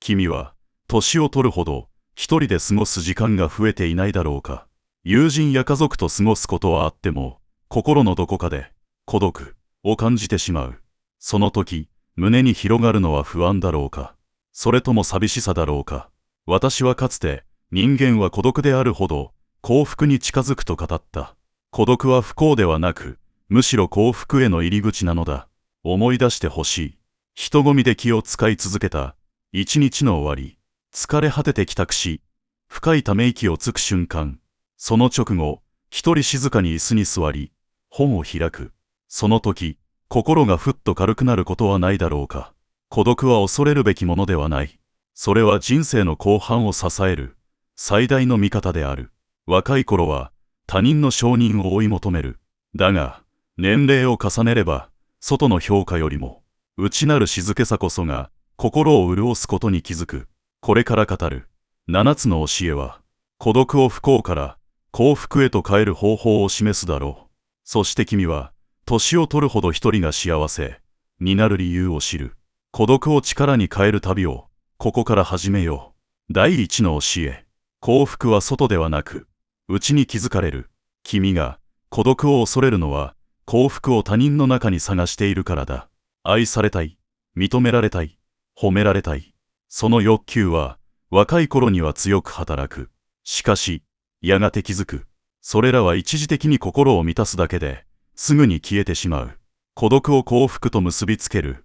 君は、年を取るほど、一人で過ごす時間が増えていないだろうか。友人や家族と過ごすことはあっても、心のどこかで、孤独を感じてしまう。その時、胸に広がるのは不安だろうか。それとも寂しさだろうか。私はかつて、人間は孤独であるほど、幸福に近づくと語った。孤独は不幸ではなく、むしろ幸福への入り口なのだ。思い出してほしい。人混みで気を使い続けた、一日の終わり。疲れ果てて帰宅し、深いため息をつく瞬間。その直後、一人静かに椅子に座り、本を開く。その時、心がふっと軽くなることはないだろうか。孤独は恐れるべきものではない。それは人生の後半を支える、最大の味方である。若い頃は、他人の承認を追い求める。だが、年齢を重ねれば、外の評価よりも、内なる静けさこそが、心を潤すことに気づく。これから語る、7つの教えは、孤独を不幸から、幸福へと変える方法を示すだろう。そして君は、年を取るほど一人が幸せになる理由を知る。孤独を力に変える旅を、ここから始めよう。第一の教え。幸福は外ではなく、内に気づかれる。君が、孤独を恐れるのは、幸福を他人の中に探しているからだ。愛されたい、認められたい、褒められたい。その欲求は、若い頃には強く働く。しかし、やがて気づく。それらは一時的に心を満たすだけで、すぐに消えてしまう。孤独を幸福と結びつける。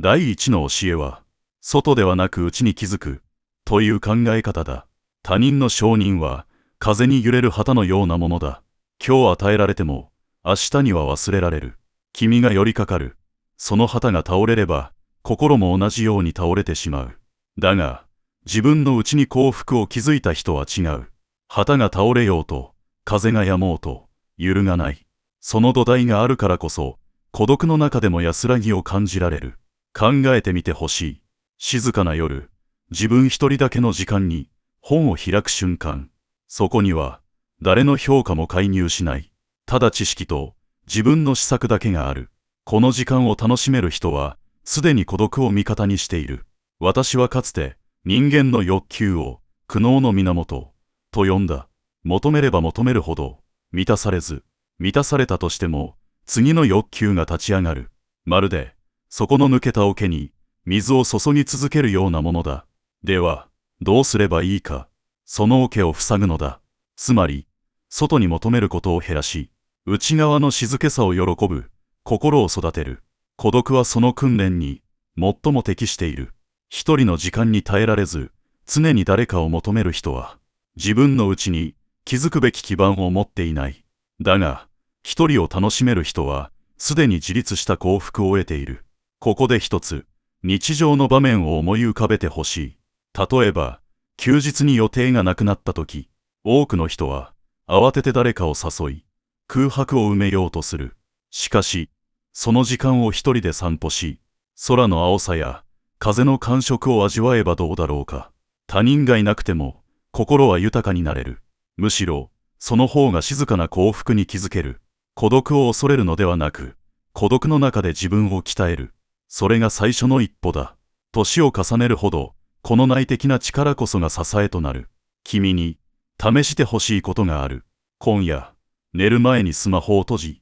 第一の教えは、外ではなく内に気づく、という考え方だ。他人の承認は、風に揺れる旗のようなものだ。今日与えられても、明日には忘れられる。君が寄りかかる。その旗が倒れれば、心も同じように倒れてしまう。だが、自分の内に幸福を築いた人は違う。旗が倒れようと、風が止もうと、揺るがない。その土台があるからこそ、孤独の中でも安らぎを感じられる。考えてみてほしい。静かな夜、自分一人だけの時間に、本を開く瞬間。そこには、誰の評価も介入しない。ただ知識と、自分の思索だけがある。この時間を楽しめる人は、すでに孤独を味方にしている。私はかつて、人間の欲求を、苦悩の源、と呼んだ。求めれば求めるほど、満たされず、満たされたとしても、次の欲求が立ち上がる。まるで、そこの抜けた桶に、水を注ぎ続けるようなものだ。では、どうすればいいか。その桶を塞ぐのだ。つまり、外に求めることを減らし、内側の静けさを喜ぶ、心を育てる。孤独はその訓練に、最も適している。一人の時間に耐えられず、常に誰かを求める人は、自分の内に築くべき基盤を持っていない。だが、一人を楽しめる人は、すでに自立した幸福を得ている。ここで一つ、日常の場面を思い浮かべてほしい。例えば、休日に予定がなくなった時、多くの人は、慌てて誰かを誘い、空白を埋めようとする。しかし、その時間を一人で散歩し、空の青さや風の感触を味わえばどうだろうか。他人がいなくても、心は豊かになれる。むしろ、その方が静かな幸福に気づける。孤独を恐れるのではなく、孤独の中で自分を鍛える。それが最初の一歩だ。年を重ねるほど、この内的な力こそが支えとなる。君に、試してほしいことがある。今夜、寝る前にスマホを閉じ、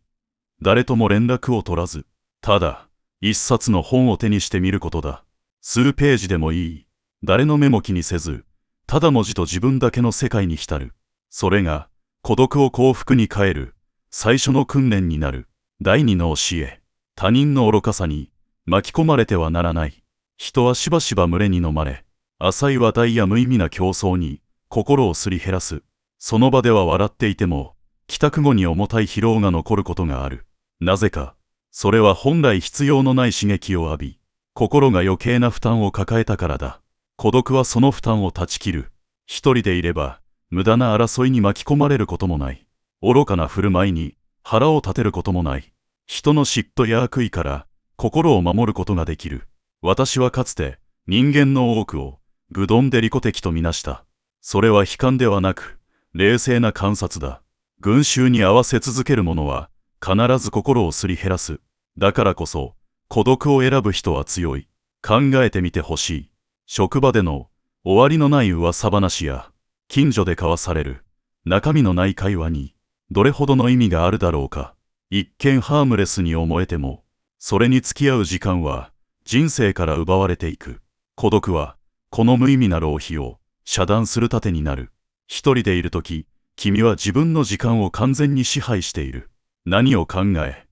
誰とも連絡を取らず、ただ、一冊の本を手にしてみることだ。数ページでもいい。誰の目も気にせず、ただ文字と自分だけの世界に浸る。それが、孤独を幸福に変える、最初の訓練になる。第二の教え。他人の愚かさに、巻き込まれてはならない。人はしばしば群れに飲まれ、浅い話題や無意味な競争に、心をすり減らす。その場では笑っていても、帰宅後に重たい疲労が残ることがある。なぜか、それは本来必要のない刺激を浴び、心が余計な負担を抱えたからだ。孤独はその負担を断ち切る。一人でいれば、無駄な争いに巻き込まれることもない。愚かな振る舞いに腹を立てることもない。人の嫉妬や悪意から心を守ることができる。私はかつて人間の多くを愚鈍で利己的とみなした。それは悲観ではなく、冷静な観察だ。群衆に合わせ続ける者は必ず心をすり減らす。だからこそ、孤独を選ぶ人は強い。考えてみてほしい。職場での終わりのない噂話や、近所で交わされる中身のない会話に、どれほどの意味があるだろうか。一見ハームレスに思えても、それに付き合う時間は人生から奪われていく。孤独は、この無意味な浪費を遮断する盾になる。一人でいるとき、君は自分の時間を完全に支配している。何を考え、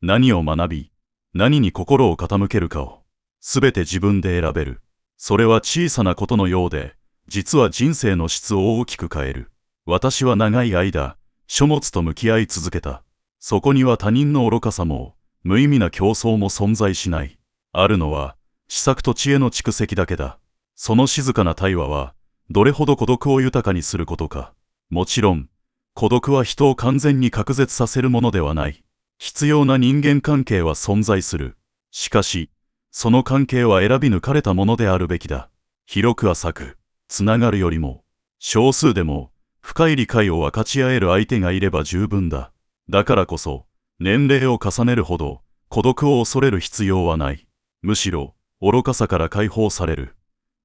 何を学び、何に心を傾けるかを、すべて自分で選べる。それは小さなことのようで、実は人生の質を大きく変える。私は長い間、書物と向き合い続けた。そこには他人の愚かさも、無意味な競争も存在しない。あるのは、思索と知恵の蓄積だけだ。その静かな対話は、どれほど孤独を豊かにすることか。もちろん、孤独は人を完全に隔絶させるものではない。必要な人間関係は存在する。しかし、その関係は選び抜かれたものであるべきだ。広く浅く、つながるよりも、少数でも、深い理解を分かち合える相手がいれば十分だ。だからこそ、年齢を重ねるほど、孤独を恐れる必要はない。むしろ、愚かさから解放される。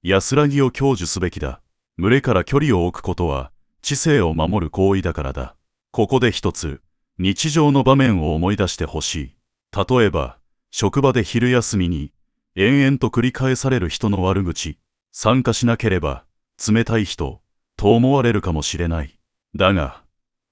安らぎを享受すべきだ。群れから距離を置くことは、知性を守る行為だからだ。ここで一つ、日常の場面を思い出してほしい。例えば、職場で昼休みに、延々と繰り返される人の悪口。参加しなければ、冷たい人、と思われるかもしれない。だが、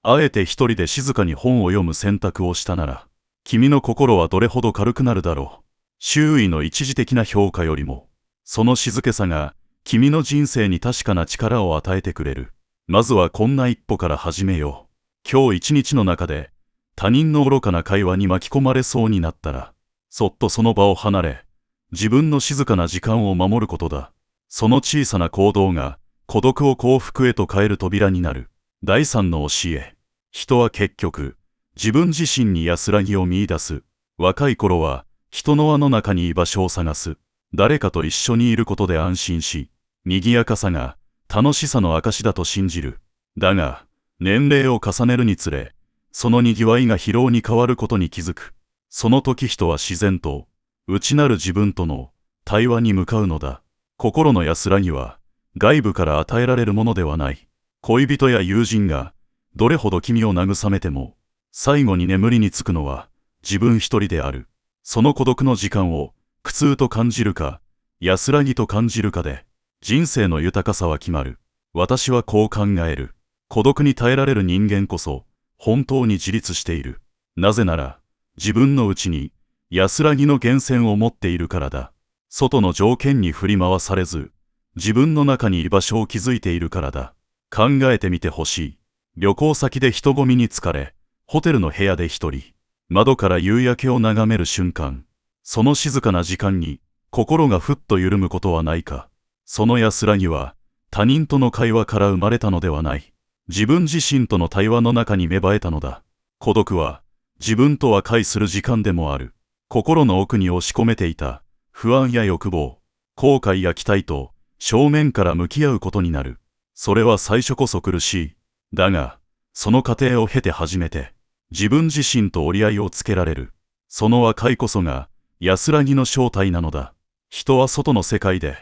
あえて一人で静かに本を読む選択をしたなら、君の心はどれほど軽くなるだろう。周囲の一時的な評価よりも、その静けさが、君の人生に確かな力を与えてくれる。まずはこんな一歩から始めよう。今日一日の中で、他人の愚かな会話に巻き込まれそうになったら、そっとその場を離れ、自分の静かな時間を守ることだ。その小さな行動が、孤独を幸福へと変える扉になる。第三の教え。人は結局、自分自身に安らぎを見出す。若い頃は、人の輪の中に居場所を探す。誰かと一緒にいることで安心し、賑やかさが楽しさの証だと信じる。だが、年齢を重ねるにつれ、その賑わいが疲労に変わることに気づく。その時人は自然と、内なる自分との対話に向かうのだ。心の安らぎは、外部から与えられるものではない。恋人や友人が、どれほど君を慰めても、最後に眠りにつくのは、自分一人である。その孤独の時間を、苦痛と感じるか、安らぎと感じるかで、人生の豊かさは決まる。私はこう考える。孤独に耐えられる人間こそ、本当に自立している。なぜなら、自分の内に、安らぎの源泉を持っているからだ。外の条件に振り回されず、自分の中に居場所を築いているからだ。考えてみてほしい。旅行先で人混みに疲れ、ホテルの部屋で一人、窓から夕焼けを眺める瞬間、その静かな時間に心がふっと緩むことはないか。その安らぎは他人との会話から生まれたのではない。自分自身との対話の中に芽生えたのだ。孤独は自分と和解する時間でもある。心の奥に押し込めていた不安や欲望、後悔や期待と正面から向き合うことになる。それは最初こそ苦しい。だが、その過程を経て初めて、自分自身と折り合いをつけられる。その和解こそが、安らぎの正体なのだ。人は外の世界で、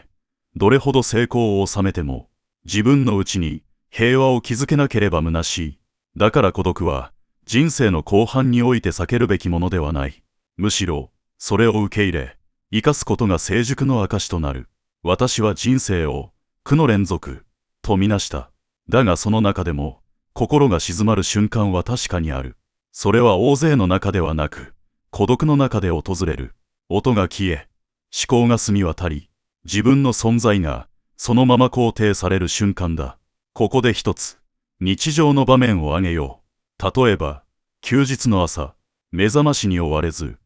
どれほど成功を収めても、自分の内に平和を築けなければ虚しい。だから孤独は、人生の後半において避けるべきものではない。むしろ、それを受け入れ、生かすことが成熟の証となる。私は人生を、苦の連続、とみなした。だがその中でも、心が静まる瞬間は確かにある。それは大勢の中ではなく、孤独の中で訪れる。音が消え、思考が澄み渡り、自分の存在がそのまま肯定される瞬間だ。ここで一つ、日常の場面を挙げよう。例えば、休日の朝、目覚ましに追われず、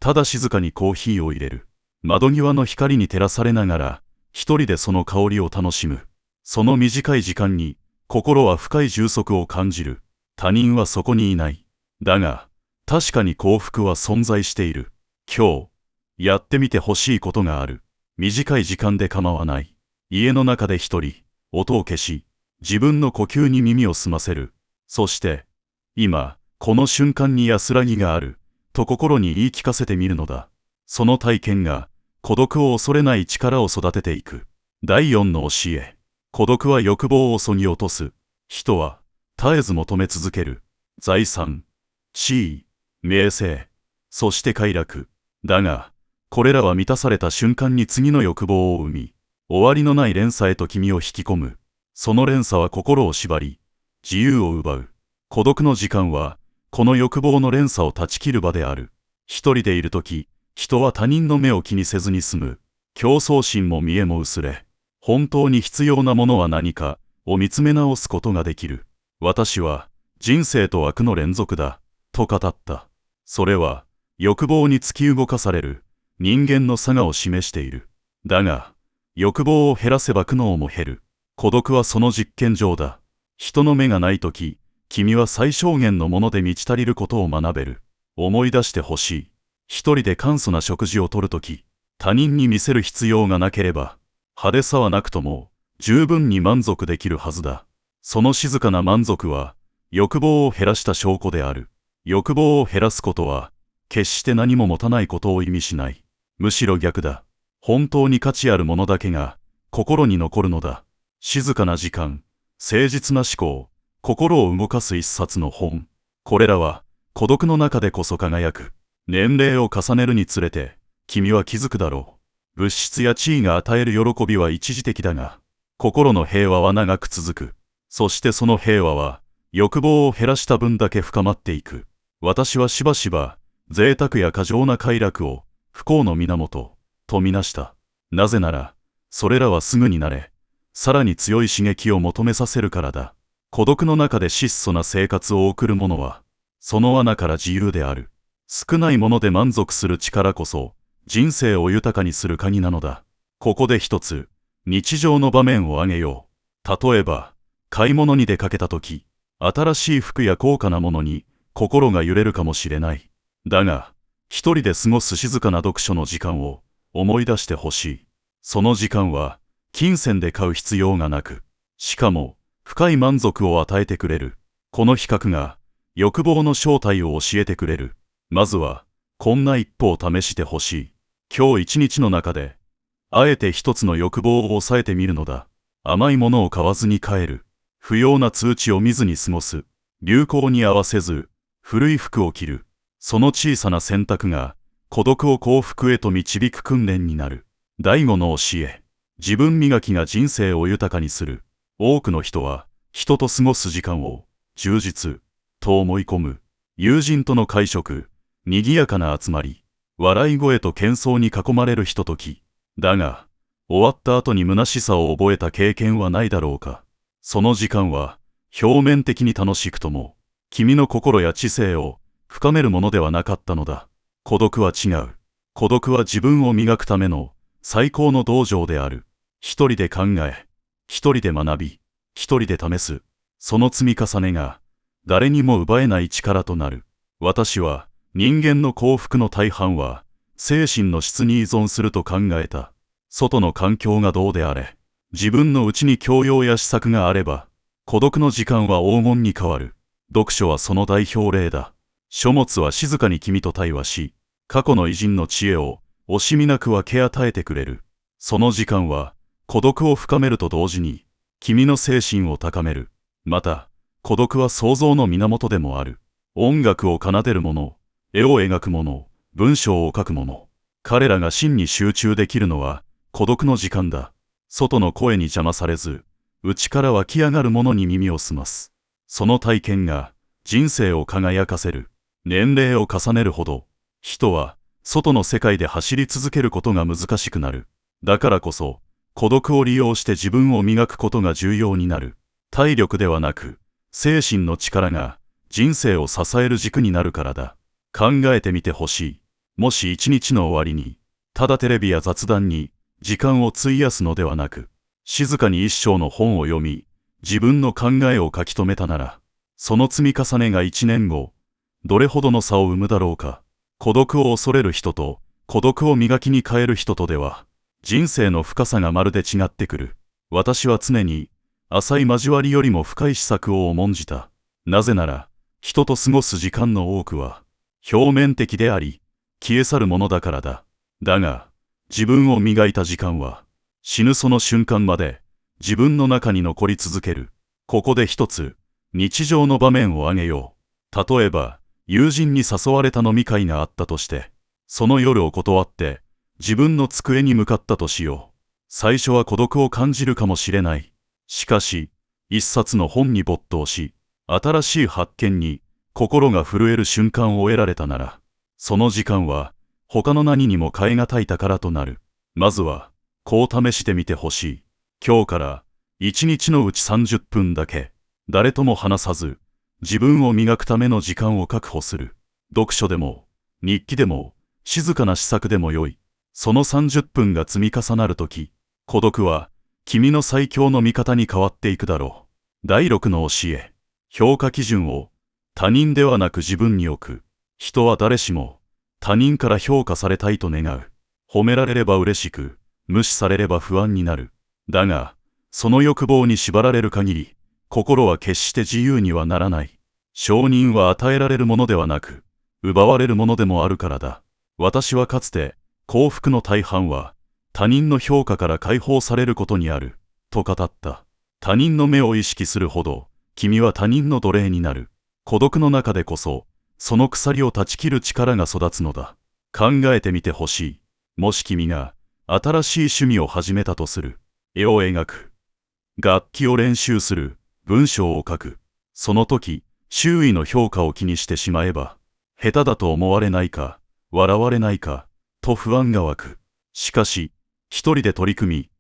ただ静かにコーヒーを入れる。窓際の光に照らされながら、一人でその香りを楽しむ。その短い時間に、心は深い充足を感じる。他人はそこにいない。だが、確かに幸福は存在している。今日、やってみてほしいことがある。短い時間で構わない。家の中で一人、音を消し、自分の呼吸に耳を澄ませる。そして、今、この瞬間に安らぎがある、と心に言い聞かせてみるのだ。その体験が、孤独を恐れない力を育てていく。第4の教え。孤独は欲望を削ぎ落とす。人は絶えず求め続ける。財産、地位、名声、そして快楽。だが、これらは満たされた瞬間に次の欲望を生み、終わりのない連鎖へと君を引き込む。その連鎖は心を縛り、自由を奪う。孤独の時間は、この欲望の連鎖を断ち切る場である。一人でいるとき、人は他人の目を気にせずに済む。競争心も見栄も薄れ、本当に必要なものは何かを見つめ直すことができる。私は、人生と悪の連続だ、と語った。それは、欲望に突き動かされる人間の差がを示している。だが、欲望を減らせば苦悩も減る。孤独はその実験場だ。人の目がないとき、君は最小限のもので満ち足りることを学べる。思い出してほしい。一人で簡素な食事をとるとき、他人に見せる必要がなければ、派手さはなくとも、十分に満足できるはずだ。その静かな満足は、欲望を減らした証拠である。欲望を減らすことは、決して何も持たないことを意味しない。むしろ逆だ。本当に価値あるものだけが、心に残るのだ。静かな時間、誠実な思考、心を動かす一冊の本。これらは、孤独の中でこそ輝く。年齢を重ねるにつれて、君は気づくだろう。物質や地位が与える喜びは一時的だが、心の平和は長く続く。そしてその平和は、欲望を減らした分だけ深まっていく。私はしばしば、贅沢や過剰な快楽を、不幸の源、とみなした。なぜなら、それらはすぐに慣れ、さらに強い刺激を求めさせるからだ。孤独の中で質素な生活を送る者は、その罠から自由である。少ないもので満足する力こそ、人生を豊かにする鍵なのだ。ここで一つ、日常の場面を挙げよう。例えば、買い物に出かけたとき、新しい服や高価なものに心が揺れるかもしれない。だが、一人で過ごす静かな読書の時間を思い出してほしい。その時間は、金銭で買う必要がなく、しかも、深い満足を与えてくれる。この比較が、欲望の正体を教えてくれる。まずは、こんな一歩を試してほしい。今日一日の中で、あえて一つの欲望を抑えてみるのだ。甘いものを買わずに帰る。不要な通知を見ずに過ごす。流行に合わせず、古い服を着る。その小さな選択が、孤独を幸福へと導く訓練になる。第5の教え。自分磨きが人生を豊かにする。多くの人は、人と過ごす時間を、充実、と思い込む。友人との会食、賑やかな集まり、笑い声と喧騒に囲まれるひととき。だが、終わった後に虚しさを覚えた経験はないだろうか。その時間は、表面的に楽しくとも、君の心や知性を深めるものではなかったのだ。孤独は違う。孤独は自分を磨くための最高の道場である。一人で考え、一人で学び、一人で試す。その積み重ねが、誰にも奪えない力となる。私は、人間の幸福の大半は、精神の質に依存すると考えた。外の環境がどうであれ、自分の内に教養や施策があれば、孤独の時間は黄金に変わる。読書はその代表例だ。書物は静かに君と対話し、過去の偉人の知恵を惜しみなく分け与えてくれる。その時間は、孤独を深めると同時に、君の精神を高める。また、孤独は創造の源でもある。音楽を奏でる者、絵を描く者、文章を書く者。彼らが真に集中できるのは、孤独の時間だ。外の声に邪魔されず、内から湧き上がる者に耳を澄ます。その体験が、人生を輝かせる。年齢を重ねるほど、人は、外の世界で走り続けることが難しくなる。だからこそ、孤独を利用して自分を磨くことが重要になる。体力ではなく、精神の力が人生を支える軸になるからだ。考えてみてほしい。もし一日の終わりに、ただテレビや雑談に時間を費やすのではなく、静かに一章の本を読み、自分の考えを書き留めたなら、その積み重ねが1年後、どれほどの差を生むだろうか。孤独を恐れる人と、孤独を磨きに変える人とでは、人生の深さがまるで違ってくる。私は常に、浅い交わりよりも深い施策を重んじた。なぜなら、人と過ごす時間の多くは、表面的であり、消え去るものだからだ。だが、自分を磨いた時間は、死ぬその瞬間まで自分の中に残り続ける。ここで一つ日常の場面を挙げよう。例えば友人に誘われた飲み会があったとして、その夜を断って自分の机に向かったとしよう。最初は孤独を感じるかもしれない。しかし一冊の本に没頭し、新しい発見に心が震える瞬間を得られたなら、その時間は他の何にも代え難い宝となる。まずはこう試してみてほしい。今日から1日のうち30分だけ誰とも話さず自分を磨くための時間を確保する。読書でも日記でも静かな詩作でもよい。その30分が積み重なるとき、孤独は君の最強の味方に変わっていくだろう。第6の教え。評価基準を他人ではなく自分に置く。人は誰しも他人から評価されたいと願う。褒められれば嬉しく、無視されれば不安になる。だが、その欲望に縛られる限り、心は決して自由にはならない。承認は与えられるものではなく、奪われるものでもあるからだ。私はかつて、幸福の大半は、他人の評価から解放されることにある、と語った。他人の目を意識するほど、君は他人の奴隷になる。孤独の中でこそ、その鎖を断ち切る力が育つのだ。考えてみてほしい。もし君が、新しい趣味を始めたとする。絵を描く。楽器を練習する。文章を書く。その時、周囲の評価を気にしてしまえば、下手だと思われないか、笑われないか、と不安が湧く。しかし、一人で取り組み、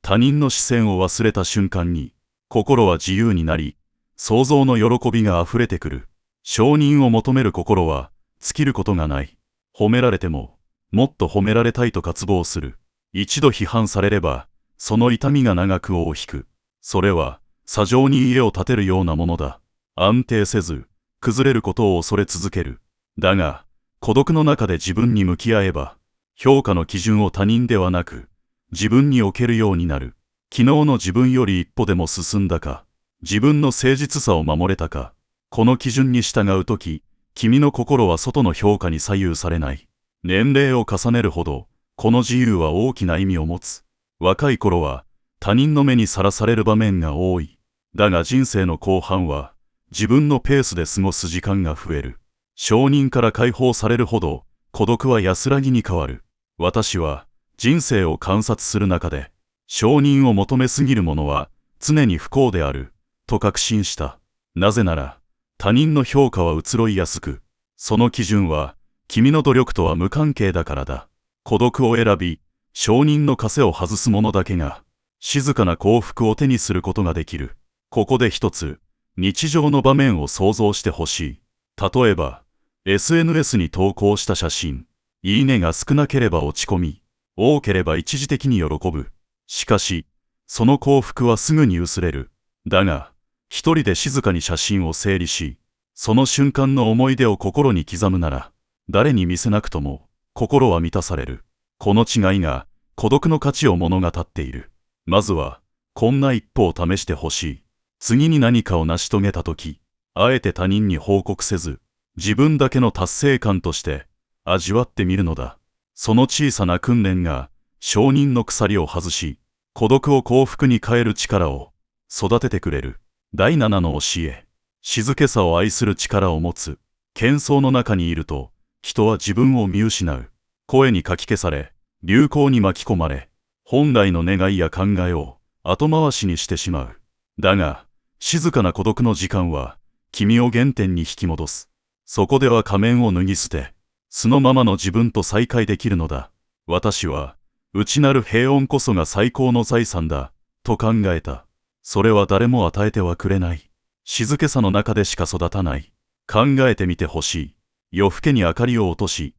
他人の視線を忘れた瞬間に、心は自由になり、創造の喜びがあふれてくる。承認を求める心は、尽きることがない。褒められても、もっと褒められたいと渇望する。一度批判されれば、その痛みが長く尾を引く。それは、砂上に家を建てるようなものだ。安定せず、崩れることを恐れ続ける。だが、孤独の中で自分に向き合えば、評価の基準を他人ではなく、自分に置けるようになる。昨日の自分より一歩でも進んだか、自分の誠実さを守れたか、この基準に従うとき、君の心は外の評価に左右されない。年齢を重ねるほど、この自由は大きな意味を持つ。若い頃は、他人の目にさらされる場面が多い。だが人生の後半は、自分のペースで過ごす時間が増える。承認から解放されるほど、孤独は安らぎに変わる。私は、人生を観察する中で、承認を求めすぎる者は、常に不幸である、と確信した。なぜなら、他人の評価は移ろいやすく、その基準は、君の努力とは無関係だからだ。孤独を選び、承認の枷を外す者だけが、静かな幸福を手にすることができる。ここで一つ、日常の場面を想像してほしい。例えば、SNS に投稿した写真、いいねが少なければ落ち込み、多ければ一時的に喜ぶ。しかし、その幸福はすぐに薄れる。だが、一人で静かに写真を整理し、その瞬間の思い出を心に刻むなら、誰に見せなくとも、心は満たされる。この違いが、孤独の価値を物語っている。まずは、こんな一歩を試してほしい。次に何かを成し遂げたとき、あえて他人に報告せず、自分だけの達成感として、味わってみるのだ。その小さな訓練が、承認の鎖を外し、孤独を幸福に変える力を育ててくれる。第7の教え。静けさを愛する力を持つ。喧騒の中にいると、人は自分を見失う。声にかき消され、流行に巻き込まれ、本来の願いや考えを後回しにしてしまう。だが、静かな孤独の時間は、君を原点に引き戻す。そこでは仮面を脱ぎ捨て、素のままの自分と再会できるのだ。私は、内なる平穏こそが最高の財産だ、と考えた。それは誰も与えてはくれない。静けさの中でしか育たない。考えてみてほしい。夜更けに明かりを落とし、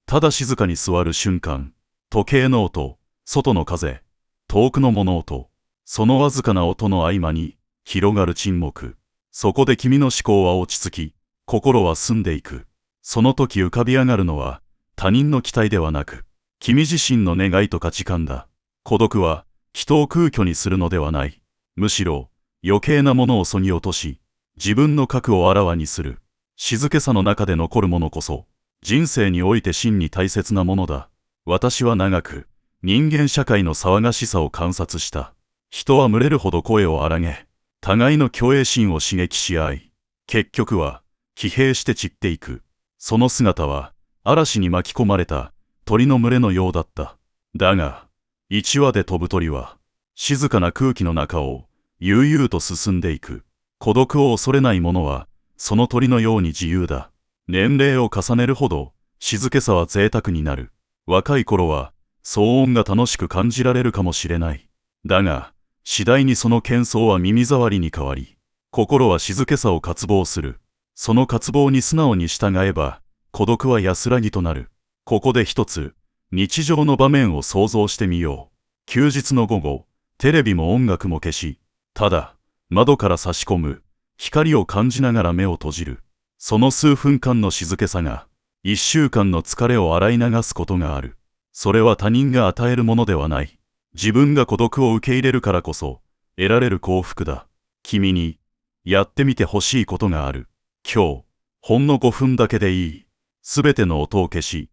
ただ静かに座る瞬間、時計の音、外の風、遠くの物音、そのわずかな音の合間に、広がる沈黙。そこで君の思考は落ち着き、心は澄んでいく。その時浮かび上がるのは、他人の期待ではなく、君自身の願いと価値観だ。孤独は、人を空虚にするのではない。むしろ、余計なものを削ぎ落とし、自分の核をあらわにする。静けさの中で残るものこそ、人生において真に大切なものだ。私は長く、人間社会の騒がしさを観察した。人は群れるほど声を荒げ、互いの虚栄心を刺激し合い、結局は疲弊して散っていく。その姿は嵐に巻き込まれた鳥の群れのようだった。だが、一羽で飛ぶ鳥は静かな空気の中を悠々と進んでいく。孤独を恐れない者はその鳥のように自由だ。年齢を重ねるほど静けさは贅沢になる。若い頃は騒音が楽しく感じられるかもしれない。だが、次第にその喧騒は耳障りに変わり、心は静けさを渇望する。その渇望に素直に従えば、孤独は安らぎとなる。ここで一つ、日常の場面を想像してみよう。休日の午後、テレビも音楽も消し、ただ、窓から差し込む光を感じながら目を閉じる。その数分間の静けさが、一週間の疲れを洗い流すことがある。それは他人が与えるものではない。自分が孤独を受け入れるからこそ、得られる幸福だ。君に、やってみてほしいことがある。今日、ほんの5分だけでいい。すべての音を消し、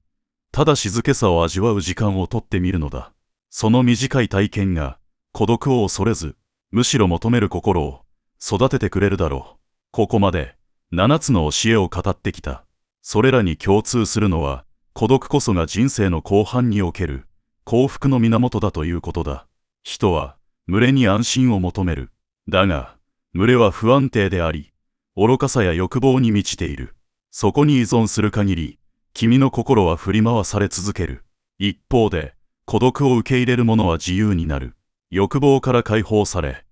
ただ静けさを味わう時間をとってみるのだ。その短い体験が、孤独を恐れず、むしろ求める心を育ててくれるだろう。ここまで、7つの教えを語ってきた。それらに共通するのは、孤独こそが人生の後半における幸福の源だということだ。人は群れに安心を求める。だが、群れは不安定であり、愚かさや欲望に満ちている。そこに依存する限り、君の心は振り回され続ける。一方で、孤独を受け入れる者は自由になる。欲望から解放され、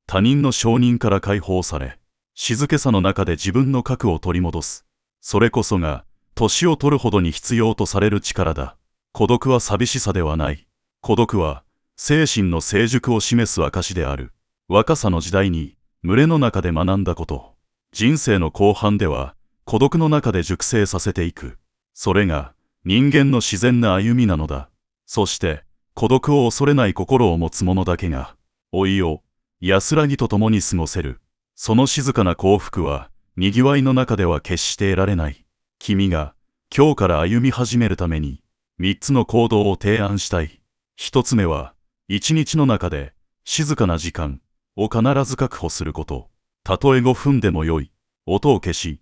他人の承認から解放され、静けさの中で自分の核を取り戻す。それこそが、年を取るほどに必要とされる力だ。孤独は寂しさではない。孤独は、精神の成熟を示す証である。若さの時代に、群れの中で学んだこと。人生の後半では、孤独の中で熟成させていく。それが、人間の自然な歩みなのだ。そして、孤独を恐れない心を持つ者だけが、老いを、安らぎと共に過ごせる。その静かな幸福は、賑わいの中では決して得られない。君が、今日から歩み始めるために、3つの行動を提案したい。1つ目は、1日の中で、静かな時間を必ず確保すること。たとえ5分でもよい。音を消し、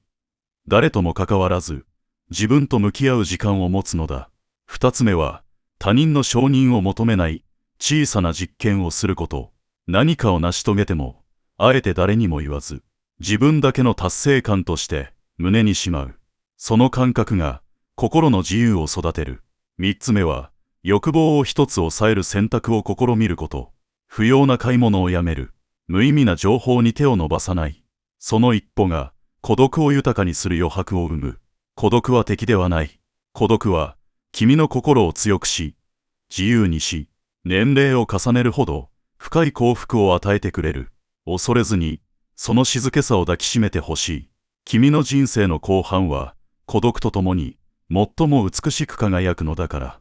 誰とも関わらず、自分と向き合う時間を持つのだ。2つ目は、他人の承認を求めない小さな実験をすること。何かを成し遂げても、あえて誰にも言わず、自分だけの達成感として胸にしまう。その感覚が心の自由を育てる。3つ目は、欲望を一つ抑える選択を試みること。不要な買い物をやめる。無意味な情報に手を伸ばさない。その一歩が孤独を豊かにする余白を生む。孤独は敵ではない。孤独は君の心を強くし、自由にし、年齢を重ねるほど深い幸福を与えてくれる。恐れずに、その静けさを抱きしめてほしい。君の人生の後半は、孤独とともに、最も美しく輝くのだから。